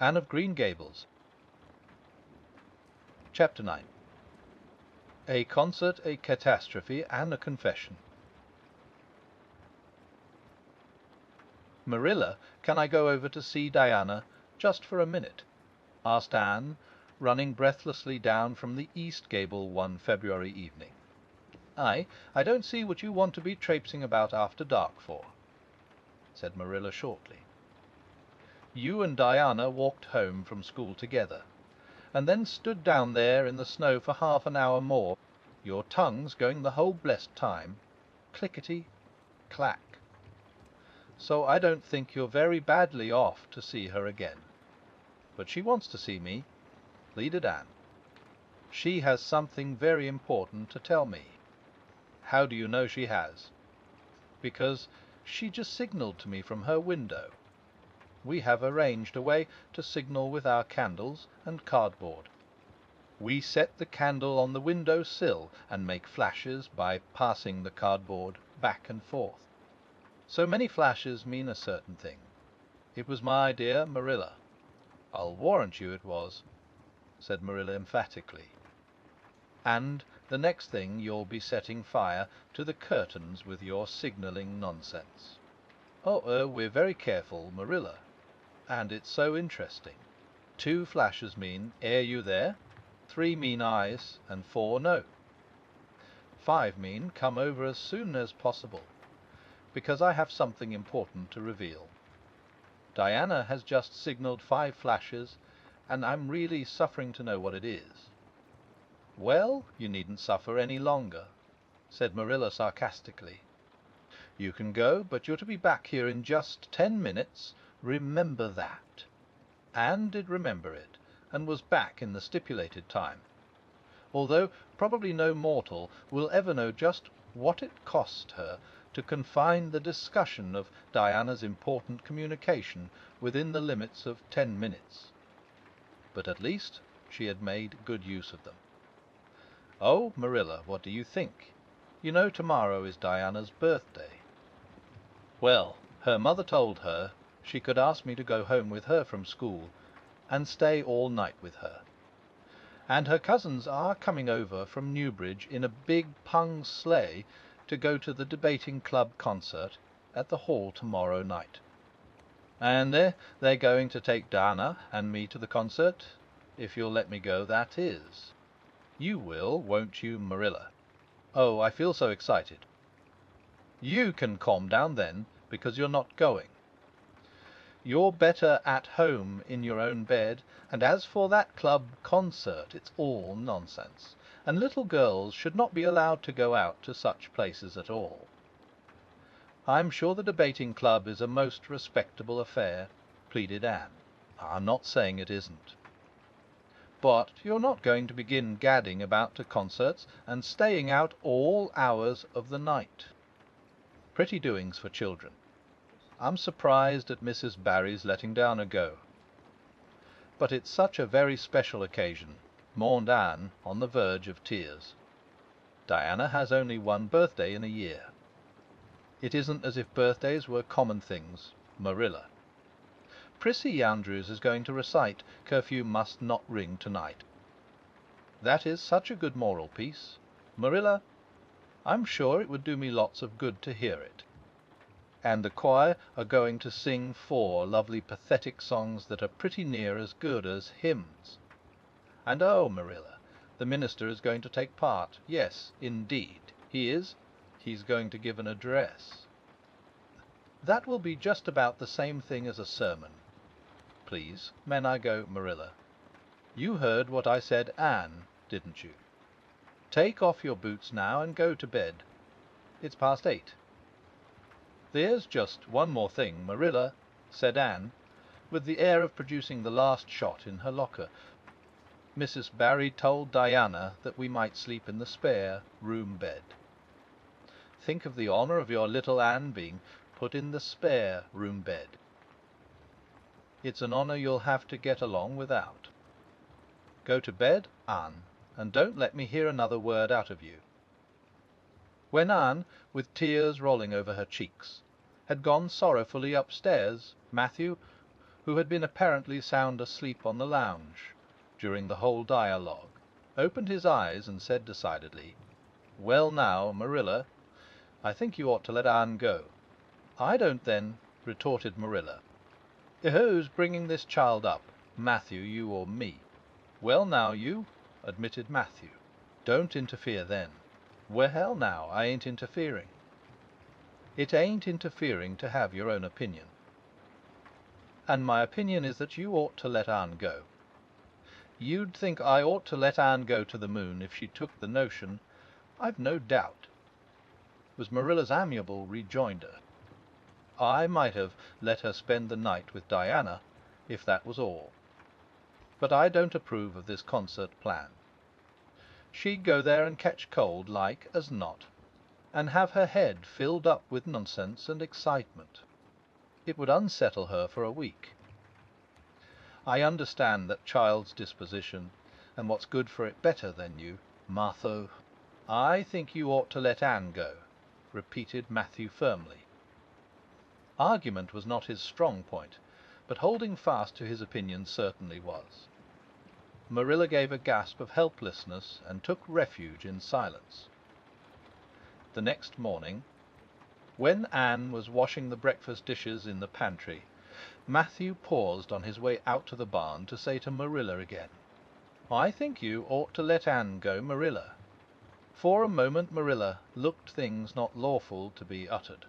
Anne of Green Gables. Chapter 9. A concert, a catastrophe, and a confession. "Marilla, can I go over to see Diana, just for a minute?" asked Anne, running breathlessly down from the east gable one February evening. "I don't see what you want to be traipsing about after dark for," said Marilla shortly. "You and Diana walked home from school together, and then stood down there in the snow for half an hour more, your tongues going the whole blessed time, clickety, clack. So I don't think you're very badly off to see her again. But she wants to see me," pleaded Anne. "She has something very important to tell me." "How do you know she has?" "Because she just signaled to me from her window. We have arranged a way to signal with our candles and cardboard. We set the candle on the window sill and make flashes by passing the cardboard back and forth. So many flashes mean a certain thing. It was my idea, Marilla. I'll warrant you it was," said Marilla emphatically. "And the next thing you'll be setting fire to the curtains with your signaling nonsense." "Oh, we're very careful, Marilla. And it's so interesting. 2 flashes mean 'Are you there?' 3 mean 'Eyes,' and 4 no. 5 mean 'Come over as soon as possible,' because I have something important to reveal. Diana has just signaled 5 flashes, and I'm really suffering to know what it is." "Well, you needn't suffer any longer," said Marilla sarcastically. "You can go, but you're to be back here in just 10 minutes. Remember that." Anne did remember it, and was back in the stipulated time, although probably no mortal will ever know just what it cost her to confine the discussion of Diana's important communication within the limits of 10 minutes. But at least she had made good use of them. "Oh, Marilla, what do you think? You know tomorrow is Diana's birthday. Well, her mother told her she could ask me to go home with her from school and stay all night with her. And her cousins are coming over from Newbridge in a big pung sleigh to go to the Debating Club concert at the Hall tomorrow night. And they're going to take Diana and me to the concert, if you'll let me go, that is. You will, won't you, Marilla? Oh, I feel so excited. You can calm down then, because you're not going. You're better at home in your own bed, and as for that club concert, it's all nonsense, and little girls should not be allowed to go out to such places at all. I'm sure the Debating Club is a most respectable affair," pleaded Anne. "I'm not saying it isn't. But you're not going to begin gadding about to concerts and staying out all hours of the night. Pretty doings for children. I'm surprised at Mrs. Barry's letting Diana go. But it's such a very special occasion," mourned Anne, on the verge of tears. "Diana has only one birthday in a year. It isn't as if birthdays were common things, Marilla. Prissy Andrews is going to recite 'Curfew Must Not Ring Tonight.' That is such a good moral piece, Marilla. I'm sure it would do me lots of good to hear it. And the choir are going to sing 4 lovely pathetic songs that are pretty near as good as hymns. And oh, Marilla, the minister is going to take part. Yes, indeed, he is. He's going to give an address. That will be just about the same thing as a sermon. Please, may I go, Marilla? You heard what I said, Anne, didn't you? Take off your boots now and go to bed. It's past 8. There's just one more thing, Marilla," said Anne, with the air of producing the last shot in her locker. "Mrs. Barry told Diana that we might sleep in the spare room bed. Think of the honor of your little Anne being put in the spare room bed. It's an honor you'll have to get along without. Go to bed, Anne, and don't let me hear another word out of you." When Anne, with tears rolling over her cheeks, had gone sorrowfully upstairs, Matthew, who had been apparently sound asleep on the lounge during the whole dialogue, opened his eyes and said decidedly, "Well now, Marilla, I think you ought to let Anne go." "I don't then," retorted Marilla. "Who's bringing this child up, Matthew, you or me?" "Well now, you," admitted Matthew. "Don't interfere then." "Well now, I ain't interfering." "It ain't interfering to have your own opinion." "And my opinion is that you ought to let Anne go." "You'd think I ought to let Anne go to the moon if she took the notion, I've no doubt," was Marilla's amiable rejoinder. "I might have let her spend the night with Diana, if that was all. But I don't approve of this concert plan. She'd go there and catch cold like as not, and have her head filled up with nonsense and excitement. It would unsettle her for a week. I understand that child's disposition, and what's good for it better than you, Martha. I think you ought to let Anne go," repeated Matthew firmly. Argument was not his strong point, but holding fast to his opinion certainly was. Marilla gave a gasp of helplessness and took refuge in silence. The next morning, when Anne was washing the breakfast dishes in the pantry, Matthew paused on his way out to the barn to say to Marilla again, "I think you ought to let Anne go, Marilla." For a moment Marilla looked things not lawful to be uttered.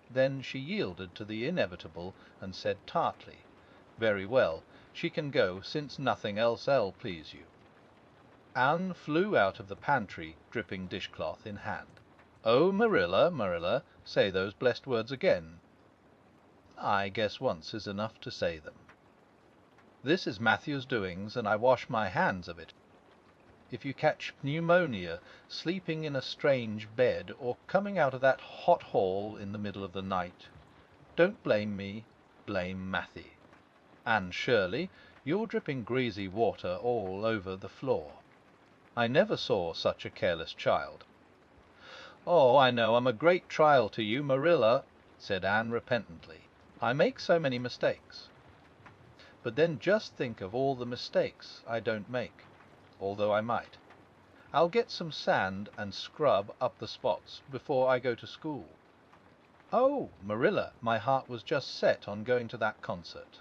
Then she yielded to the inevitable and said tartly, "Very well, she can go, since nothing else'll please you." Anne flew out of the pantry, dripping dishcloth in hand. "Oh, Marilla, Marilla, say those blessed words again." "I guess once is enough to say them. This is Matthew's doings, and I wash my hands of it. If you catch pneumonia sleeping in a strange bed, or coming out of that hot hall in the middle of the night, don't blame me, blame Matthew. And Shirley, you're dripping greasy water all over the floor. I never saw such a careless child." "Oh, I know I'm a great trial to you, Marilla," said Anne repentantly. "I make so many mistakes. But then just think of all the mistakes I don't make, although I might. I'll get some sand and scrub up the spots before I go to school. Oh, Marilla, my heart was just set on going to that concert.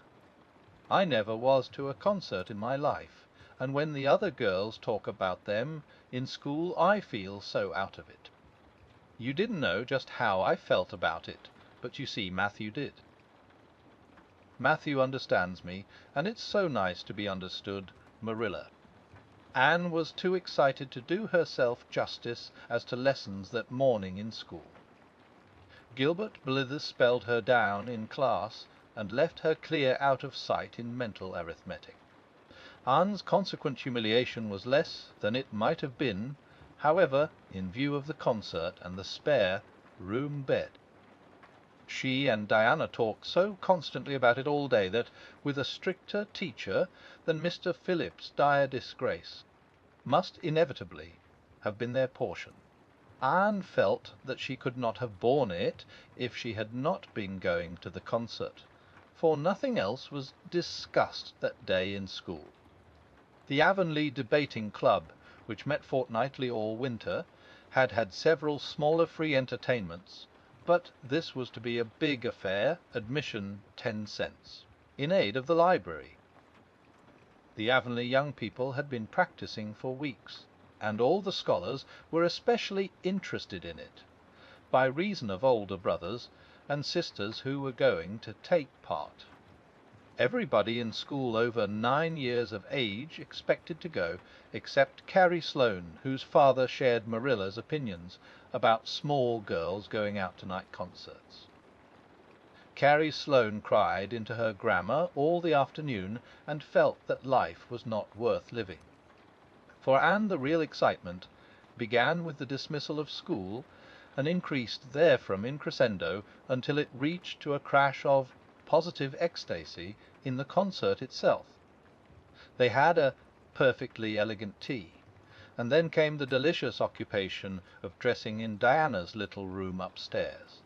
I never was to a concert in my life, and when the other girls talk about them in school I feel so out of it. You didn't know just how I felt about it, but you see Matthew did. Matthew understands me, and it's so nice to be understood, Marilla." Anne was too excited to do herself justice as to lessons that morning in school. Gilbert Blythe spelled her down in class and left her clear out of sight in mental arithmetic. Anne's consequent humiliation was less than it might have been, however, in view of the concert and the spare room bed. She and Diana talked so constantly about it all day that, with a stricter teacher than Mr. Phillips's dire disgrace, must inevitably have been their portion. Anne felt that she could not have borne it if she had not been going to the concert, for nothing else was discussed that day in school. The Avonlea Debating Club, which met fortnightly all winter, had had several smaller free entertainments, but this was to be a big affair, admission 10 cents, in aid of the library. The Avonlea young people had been practicing for weeks, and all the scholars were especially interested in it, by reason of older brothers and sisters who were going to take part. Everybody in school over 9 years of age expected to go, except Carrie Sloane, whose father shared Marilla's opinions about small girls going out to night concerts. Carrie Sloane cried into her grammar all the afternoon, and felt that life was not worth living. For Anne the real excitement began with the dismissal of school, and increased therefrom in crescendo until it reached to a crash of positive ecstasy in the concert itself. They had a perfectly elegant tea, and then came the delicious occupation of dressing in Diana's little room upstairs.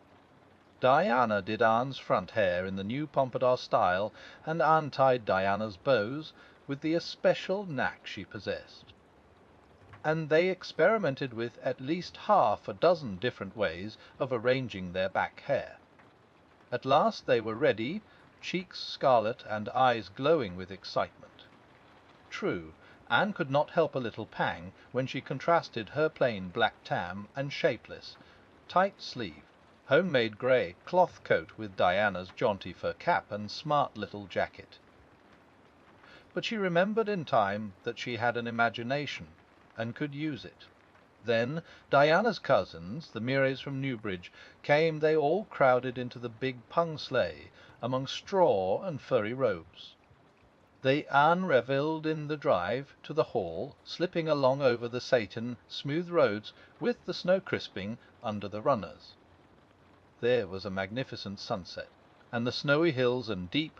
Diana did Anne's front hair in the new pompadour style, and Anne tied Diana's bows with the especial knack she possessed. And they experimented with at least half a dozen different ways of arranging their back hair. At last they were ready, cheeks scarlet and eyes glowing with excitement. True, Anne could not help a little pang when she contrasted her plain black tam and shapeless, tight-sleeved, home-made grey cloth coat with Diana's jaunty fur cap and smart little jacket. But she remembered in time that she had an imagination, and could use it. Then Diana's cousins, the Mires from Newbridge, came. They all crowded into the big pung sleigh, among straw and furry robes. They unrevelled in the drive to the hall, slipping along over the satin, smooth roads, with the snow crisping under the runners. There was a magnificent sunset, and the snowy hills and deep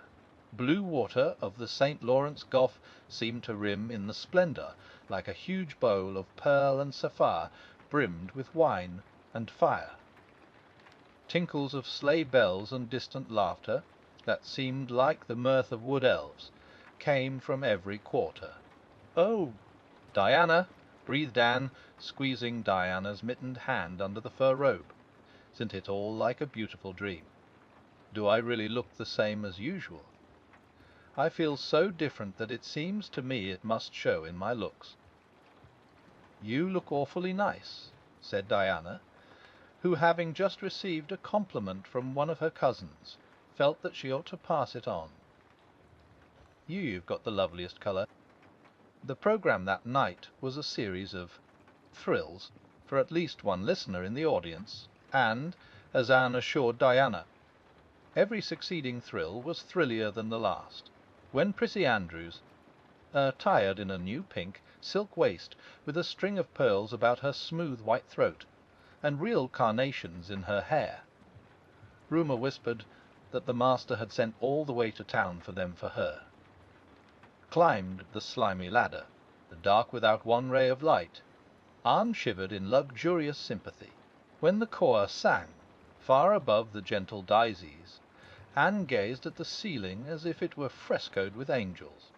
blue water of the St. Lawrence Gulf seemed to rim in the splendour, like a huge bowl of pearl and sapphire brimmed with wine and fire. Tinkles of sleigh bells and distant laughter, that seemed like the mirth of wood elves, came from every quarter. "Oh, Diana!" breathed Anne, squeezing Diana's mittened hand under the fur robe. "Isn't it all like a beautiful dream? Do I really look the same as usual? I feel so different that it seems to me it must show in my looks." "You look awfully nice," said Diana, who, having just received a compliment from one of her cousins, felt that she ought to pass it on. "You've got the loveliest colour." The programme that night was a series of thrills for at least one listener in the audience, and, as Anne assured Diana, every succeeding thrill was thrillier than the last. When Prissy Andrews, attired in a new pink silk waist with a string of pearls about her smooth white throat, and real carnations in her hair, rumour whispered that the master had sent all the way to town for them for her, climbed the slimy ladder, the dark without one ray of light, Anne shivered in luxurious sympathy. When the choir sang, far above the gentle daisies, Anne gazed at the ceiling as if it were frescoed with angels.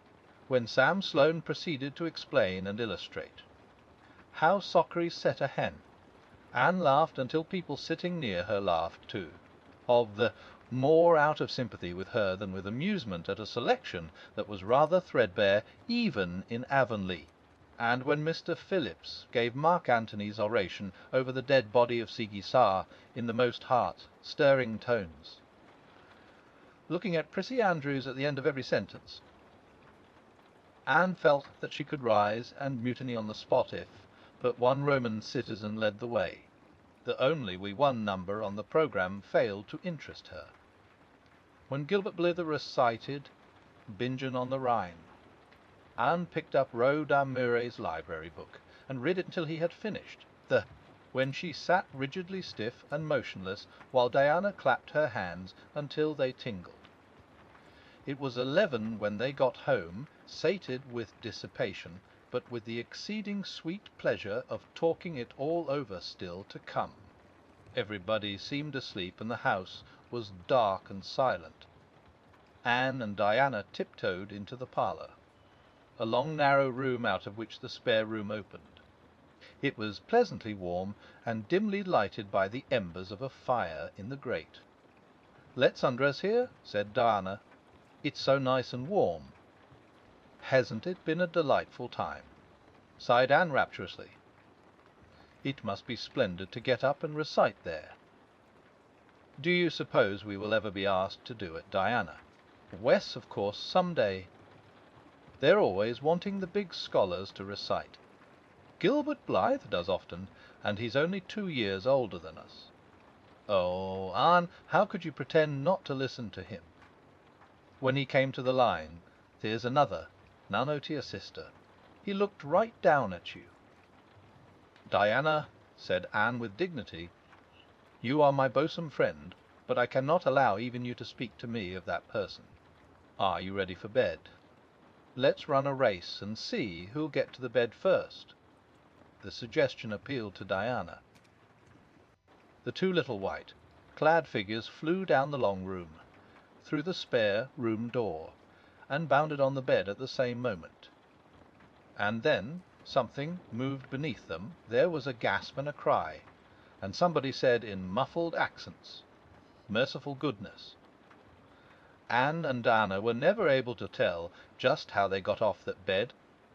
When Sam Sloane proceeded to explain and illustrate how Socrates set a hen, Anne laughed until people sitting near her laughed too, of the more out of sympathy with her than with amusement at a selection that was rather threadbare even in Avonlea. And when Mr. Phillips gave Mark Antony's oration over the dead body of Sigi Sar in the most heart-stirring tones, looking at Prissy Andrews at the end of every sentence, Anne felt that she could rise and mutiny on the spot if but one Roman citizen led the way. The only We Won number on the programme failed to interest her. When Gilbert Blythe recited Bingen on the Rhine, Anne picked up Rodin Murray's library book and read it until he had finished. When she sat rigidly stiff and motionless while Diana clapped her hands until they tingled. It was 11 when they got home, sated with dissipation, but with the exceeding sweet pleasure of talking it all over still to come. Everybody seemed asleep, and the house was dark and silent. Anne and Diana tiptoed into the parlour, a long narrow room out of which the spare room opened. It was pleasantly warm and dimly lighted by the embers of a fire in the grate. "Let's undress here," said Diana. "It's so nice and warm." "Hasn't it been a delightful time?" sighed Anne rapturously. "It must be splendid to get up and recite there." "Do you suppose we will ever be asked to do it, Diana?" "Wes, of course, some day. They're always wanting the big scholars to recite. Gilbert Blythe does often, and he's only 2 years older than us." "Oh, Anne, how could you pretend not to listen to him? When he came to the line, 'There's another, none o' your sister,' he looked right down at you." "Diana," said Anne with dignity, "you are my bosom friend, but I cannot allow even you to speak to me of that person. Are you ready for bed? Let's run a race and see who'll get to the bed first." The suggestion appealed to Diana. The too little white, clad figures flew down the long room, through the spare room door, and bounded on the bed at the same moment. And then something moved beneath them, there was a gasp and a cry, and somebody said in muffled accents, "Merciful goodness!" Anne and Diana were never able to tell just how they got off that bed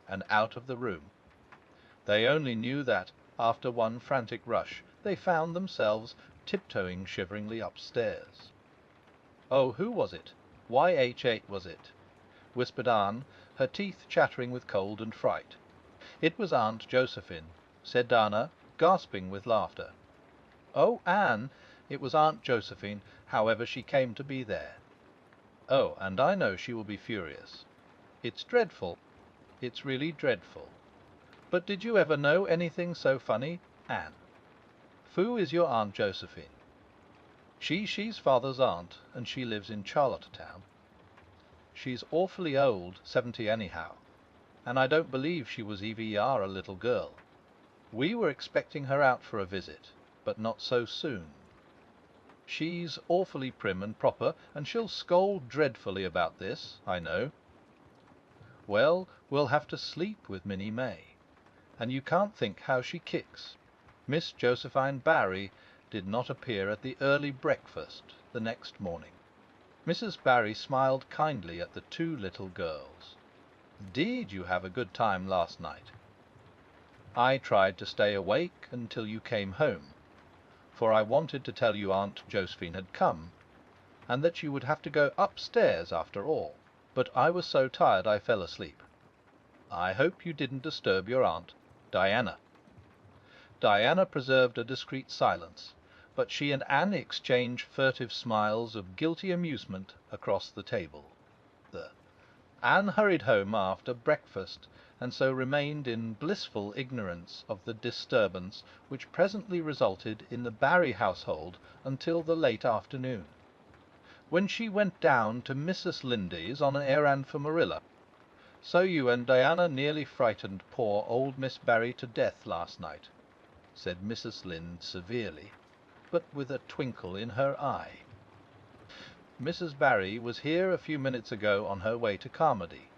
and out of the room. They only knew that, after one frantic rush, they found themselves tiptoeing shiveringly upstairs. "Oh, who was it? YH8 was it?" whispered Anne, her teeth chattering with cold and fright. "It was Aunt Josephine," said Diana, gasping with laughter. "Oh, Anne, it was Aunt Josephine, however she came to be there." "Oh, and I know she will be furious. It's dreadful. It's really dreadful. But did you ever know anything so funny, Anne? Who is your Aunt Josephine?" She's father's aunt, and she lives in Charlottetown. She's awfully old, 70 anyhow, and I don't believe she was EVR a little girl. We were expecting her out for a visit, but not so soon. She's awfully prim and proper, and she'll scold dreadfully about this, I know. Well, we'll have to sleep with Minnie May, and you can't think how she kicks. Miss Josephine Barry did not appear at the early breakfast the next morning. Mrs. Barry smiled kindly at the two little girls. "Did you have a good time last night? I tried to stay awake until you came home, for I wanted to tell you Aunt Josephine had come, and that you would have to go upstairs after all. But I was so tired I fell asleep. I hope you didn't disturb your aunt, Diana." Diana preserved a discreet silence, but she and Anne exchanged furtive smiles of guilty amusement across the table. Anne hurried home after breakfast, and so remained in blissful ignorance of the disturbance which presently resulted in the Barry household until the late afternoon, when she went down to Mrs. Lindy's on an errand for Marilla. "So you and Diana nearly frightened poor old Miss Barry to death last night," said Mrs. Lynde severely, but with a twinkle in her eye. "Mrs. Barry was here a few minutes ago on her way to Carmody.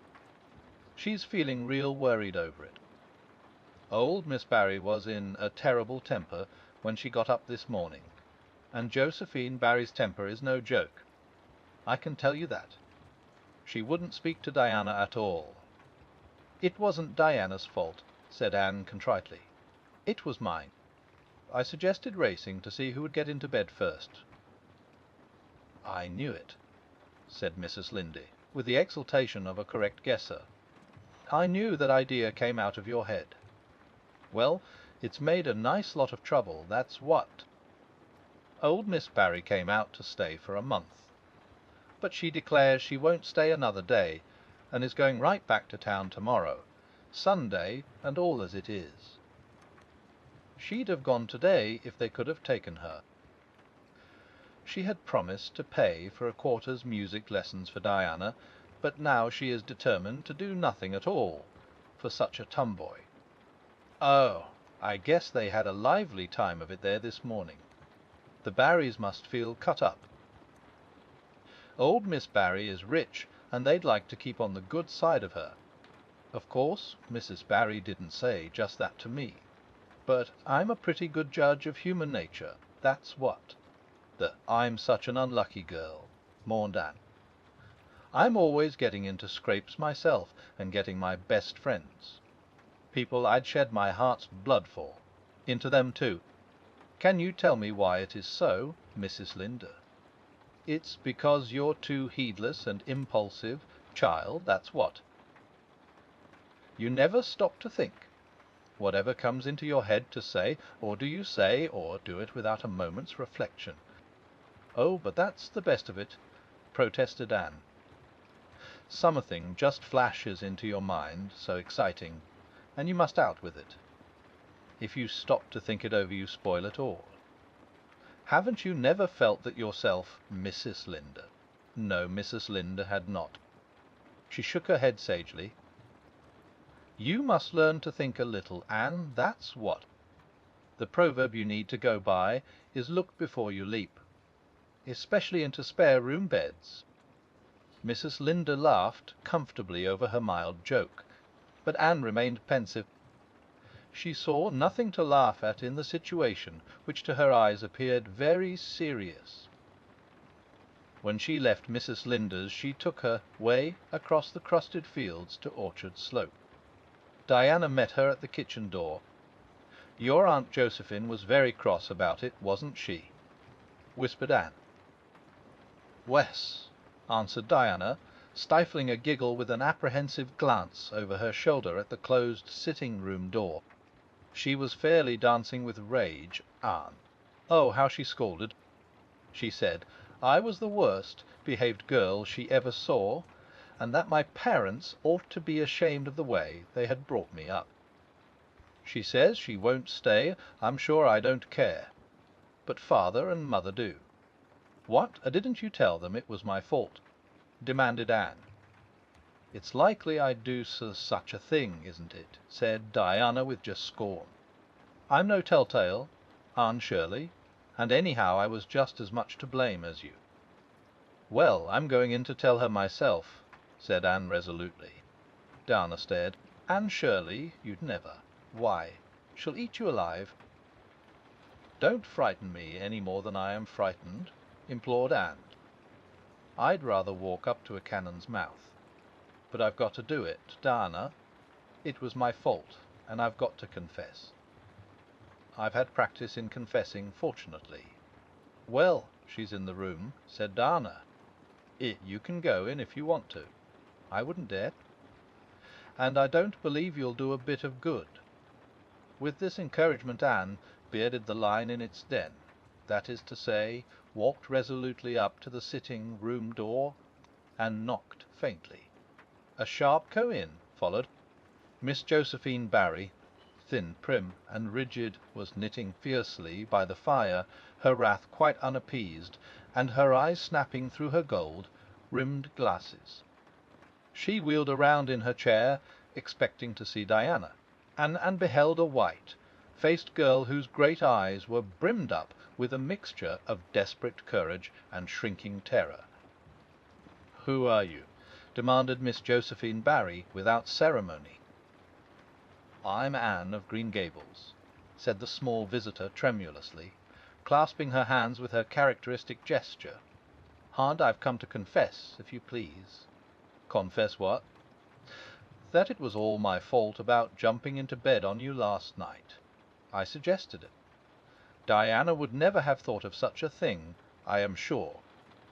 She's feeling real worried over it. Old Miss Barry was in a terrible temper when she got up this morning, and Josephine Barry's temper is no joke. I can tell you that. She wouldn't speak to Diana at all." "It wasn't Diana's fault," said Anne contritely. "It was mine. I suggested racing to see who would get into bed first." "I knew it," said Mrs. Lindy, with the exultation of a correct guesser. "I knew that idea came out of your head. Well, it's made a nice lot of trouble, that's what. Old Miss Barry came out to stay for a month, but she declares she won't stay another day, and is going right back to town tomorrow, Sunday and all as it is. She'd have gone today if they could have taken her. She had promised to pay for a quarter's music lessons for Diana, but now she is determined to do nothing at all for such a tomboy. Oh, I guess they had a lively time of it there this morning. The Barrys must feel cut up. Old Miss Barry is rich, and they'd like to keep on the good side of her. Of course, Mrs. Barry didn't say just that to me, but I'm a pretty good judge of human nature, that's what. I'm such an unlucky girl," mourned Anne. "I'm always getting into scrapes myself, and getting my best friends, people I'd shed my heart's blood for, into them too. Can you tell me why it is so, Mrs. Linde?" "It's because you're too heedless and impulsive, child, that's what. You never stop to think. Whatever comes into your head to say, or do you say, or do it without a moment's reflection?" "Oh, but that's the best of it," protested Anne. "Something just flashes into your mind, so exciting, and you must out with it. If you stop to think it over, you spoil it all. Haven't you never felt that yourself, Mrs. Linde?" No, Mrs. Linde had not. She shook her head sagely. "You must learn to think a little, Anne, that's what. The proverb you need to go by is look before you leap. especially into spare room beds." Mrs. Linder laughed comfortably over her mild joke, but Anne remained pensive. She saw nothing to laugh at in the situation, which to her eyes appeared very serious. When she left Mrs. Linder's, she took her way across the crusted fields to Orchard Slope. Diana met her at the kitchen door. "Your Aunt Josephine was very cross about it, wasn't she?" whispered Anne. "Wes," answered Diana, stifling a giggle with an apprehensive glance over her shoulder at the closed sitting-room door. She was fairly dancing with rage. "Aunt! Oh, how she scolded! She said I was the worst behaved girl she ever saw, and that my parents ought to be ashamed of the way they had brought me up. She says she won't stay. I'm sure I don't care. But father and mother do." "What, didn't you tell them it was my fault?" demanded Anne. "It's likely I'd do such a thing, isn't it?" said Diana with just scorn. "I'm no telltale, Anne Shirley, and anyhow I was just as much to blame as you." "Well, I'm going in to tell her myself," said Anne resolutely. Diana stared. "Anne Shirley, you'd never. Why, she'll eat you alive." "Don't frighten me any more than I am frightened," implored Anne. "I'd rather walk up to a cannon's mouth. But I've got to do it, Diana. It was my fault, and I've got to confess. I've had practice in confessing, fortunately." "Well, she's in the room," said Diana. "You can go in if you want to. I wouldn't dare. And I don't believe you'll do a bit of good." With this encouragement Anne bearded the line in its den, that is to say, walked resolutely up to the sitting-room door and knocked faintly. A sharp "Go in" followed. Miss Josephine Barry, thin, prim, and rigid, was knitting fiercely by the fire, her wrath quite unappeased, and her eyes snapping through her gold-rimmed glasses. She wheeled around in her chair, expecting to see Diana, and beheld a white-faced girl whose great eyes were brimmed up with a mixture of desperate courage and shrinking terror. "Who are you?" demanded Miss Josephine Barry without ceremony. "I'm Anne of Green Gables," said the small visitor tremulously, clasping her hands with her characteristic gesture. "And I've come to confess, if you please." "Confess what?" "That it was all my fault about jumping into bed on you last night. I suggested it. Diana would never have thought of such a thing, I am sure.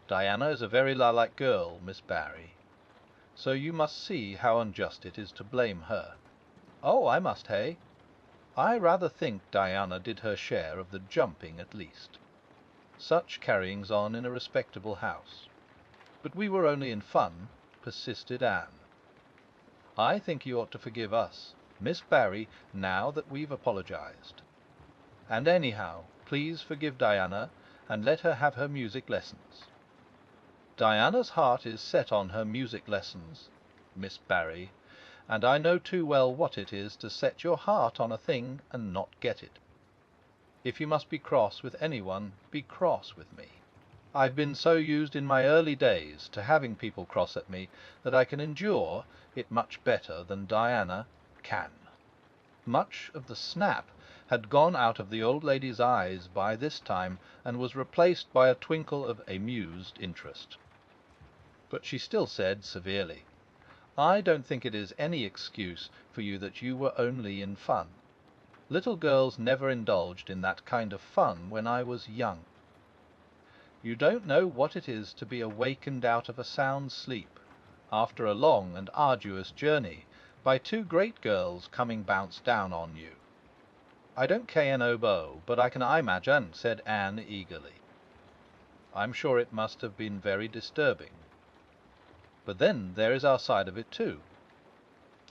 Diana is a very lilac girl, Miss Barry. So you must see how unjust it is to blame her." "Oh, I must, hey? I rather think Diana did her share of the jumping, at least. Such carryings on in a respectable house. But we were only in fun," persisted Anne. "I think you ought to forgive us, Miss Barry, now that we've apologized. And anyhow, please forgive Diana, and let her have her music lessons. Diana's heart is set on her music lessons, Miss Barry, and I know too well what it is to set your heart on a thing and not get it. If you must be cross with anyone, be cross with me. I've been so used in my early days to having people cross at me that I can endure it much better than Diana can." Much of the snap had gone out of the old lady's eyes by this time, and was replaced by a twinkle of amused interest. But she still said severely, "I don't think it is any excuse for you that you were only in fun. Little girls never indulged in that kind of fun when I was young. You don't know what it is to be awakened out of a sound sleep, after a long and arduous journey, by two great girls coming bounce down on you." "I don't K-N-O-B-O, but I can imagine," said Anne eagerly. "I'm sure it must have been very disturbing. But then there is our side of it too.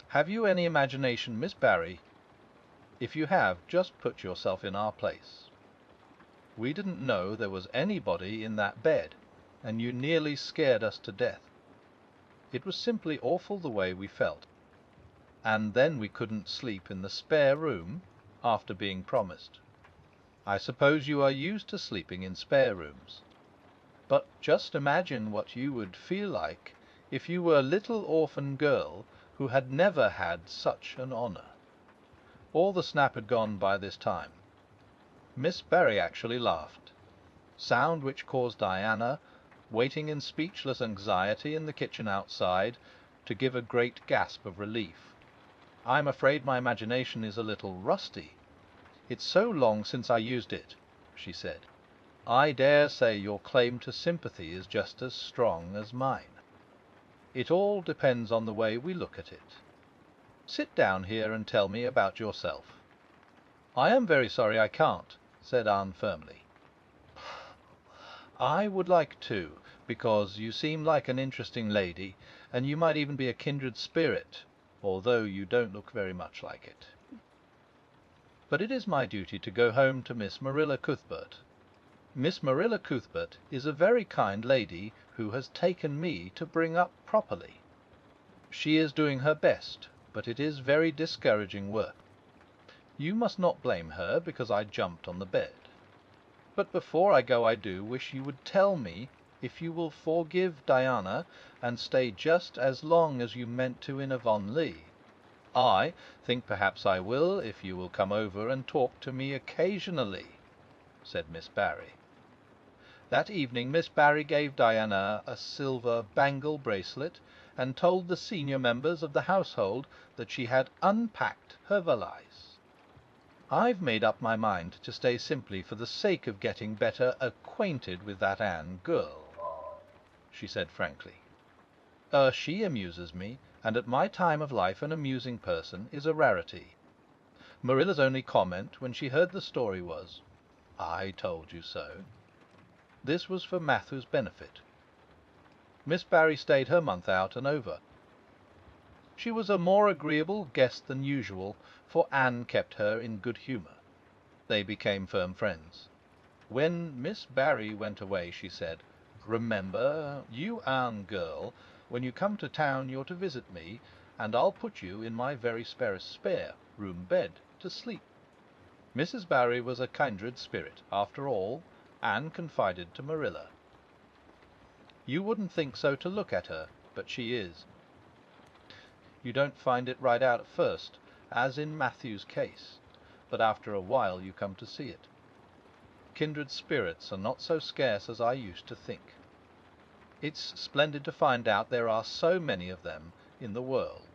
Have you any imagination, Miss Barry? If you have, just put yourself in our place. We didn't know there was anybody in that bed, and you nearly scared us to death. It was simply awful the way we felt. And then we couldn't sleep in the spare room, after being promised. I suppose you are used to sleeping in spare rooms?" But just imagine what you would feel like if you were a little orphan girl who had never had such an honour. All the snap had gone by this time. Miss Barry actually laughed, sound which caused Diana, waiting in speechless anxiety in the kitchen outside, to give a great gasp of relief. "I'm afraid my imagination is a little rusty. It's so long since I used it," she said. "I dare say your claim to sympathy is just as strong as mine. It all depends on the way we look at it. Sit down here and tell me about yourself." "I am very sorry I can't," said Anne firmly. "I would like to, because you seem like an interesting lady, and you might even be a kindred spirit, although you don't look very much like it. But it is my duty to go home to Miss Marilla Cuthbert. Miss Marilla Cuthbert is a very kind lady who has taken me to bring up properly. She is doing her best, but it is very discouraging work. You must not blame her because I jumped on the bed. But before I go I do wish you would tell me if you will forgive Diana and stay just as long as you meant to in Avonlea. I think perhaps I will if you will come over and talk to me occasionally," said Miss Barry. That evening Miss Barry gave Diana a silver bangle bracelet and told the senior members of the household that she had unpacked her valise. "I've made up my mind to stay simply for the sake of getting better acquainted with that Anne girl," she said frankly. She amuses me, and at my time of life an amusing person is a rarity. Marilla's only comment when she heard the story was, 'I told you so.' This was for Matthew's benefit. Miss Barry stayed her month out and over. She was a more agreeable guest than usual, for Anne kept her in good humour. They became firm friends. When Miss Barry went away, she said, "Remember, you Anne girl, when you come to town you're to visit me, and I'll put you in my very spare room bed to sleep." Mrs. Barry was a kindred spirit, after all, Anne confided to Marilla. You wouldn't think so to look at her, but she is. You don't find it right out at first, as in Matthew's case, but after a while you come to see it. Kindred spirits are not so scarce as I used to think. It's splendid to find out there are so many of them in the world.